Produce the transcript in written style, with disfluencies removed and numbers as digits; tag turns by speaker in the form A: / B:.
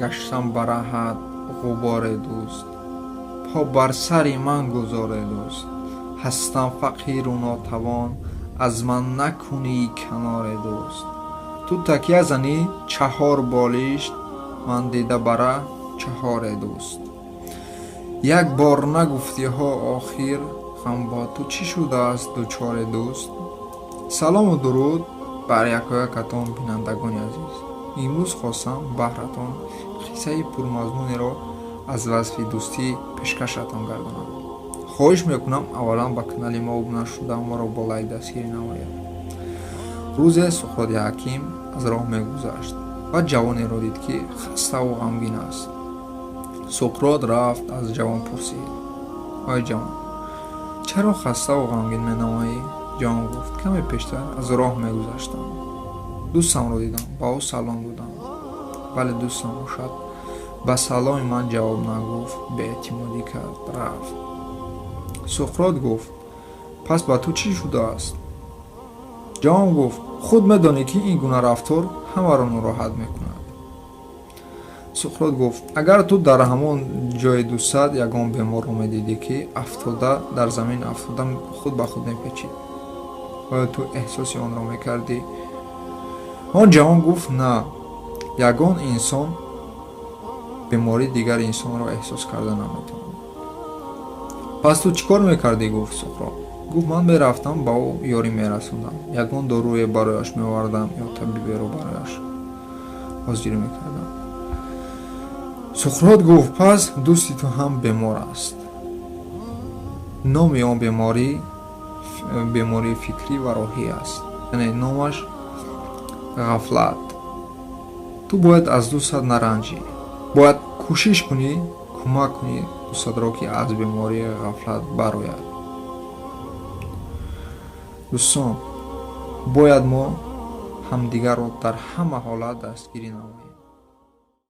A: гаштам ба раҳат ғуборе дӯст, по бар сари ман гузоре дӯст. ҳастам фақиру нотавон, аз ман накунӣ каноре дӯст. ту такя занӣ чаҳор болишт, ман дида бара чаҳоре дӯст. як бор нагуфтиҳо охир, ғам бо ту чӣ шудааст дучоре дӯст. салому дуруд бар якоякатон бинандагони азиз. имрӯз хостам баҳратон қиссаи пурмазмунеро аз васфи дӯстӣ пешкашатон гардонам. хоҳиш мекунам аввалан ба канали мо обуна шуда моро бо лайк дастгирӣ намояд. рӯзе Суқроти ҳаким аз роҳ мегузашт ва ҷавонеро дид, ки хаставу ғамгин аст. Суқрот рафт аз ҷавон пурсид: ой ҷавон, чаро хаставу ғамгин менамоӣ? ҷавон гуфт: каме пештар аз роҳ мегузаштам, дӯстамро дидам, ба ӯ салом додам, вале дӯстам бошад ба саломи ман ҷавоб нагуфт, беэътимодӣ кард, рафт. Суқрот гуфт: пас ба ту чӣ шудааст? ҷавон гуфт: худ медонӣ, ки ин гуна рафтор ҳамаро нороҳат мекунад. Суқрот гуфт: агар ту дар ҳамон ҷои дӯстат ягон беморро медидӣ, ки дар замин афтода худ ба худ мепечид, оё ту эҳсоси онро мекардӣ? Он ҷавон гуфт: на, ягон инсон бемори дигар инсонро эҳсос карда наметавонад. пас ту чӣ кор мекардӣ? Гуфт Суқрот. Гуфт: ман мерафтам ба ӯ ёрӣ мерасондам, ягон дорӯе барояш меовардам ё табиберо барояш ҳозир мекардам. Суқрот гуфт: пас дӯсти ту ҳам бемор аст. номи он бемории фикрӣ ва роҳӣ аст, яъне номаш ғафлат. ту бояд аз дӯстат наранҷӣ, бояд кӯшиш кунӣ кӯмак кунӣ дӯстатро, ки аз бемории ғафлат барояд. дӯстон, бояд мо ҳамдигарро дар ҳама ҳолат дастгирӣ намоем.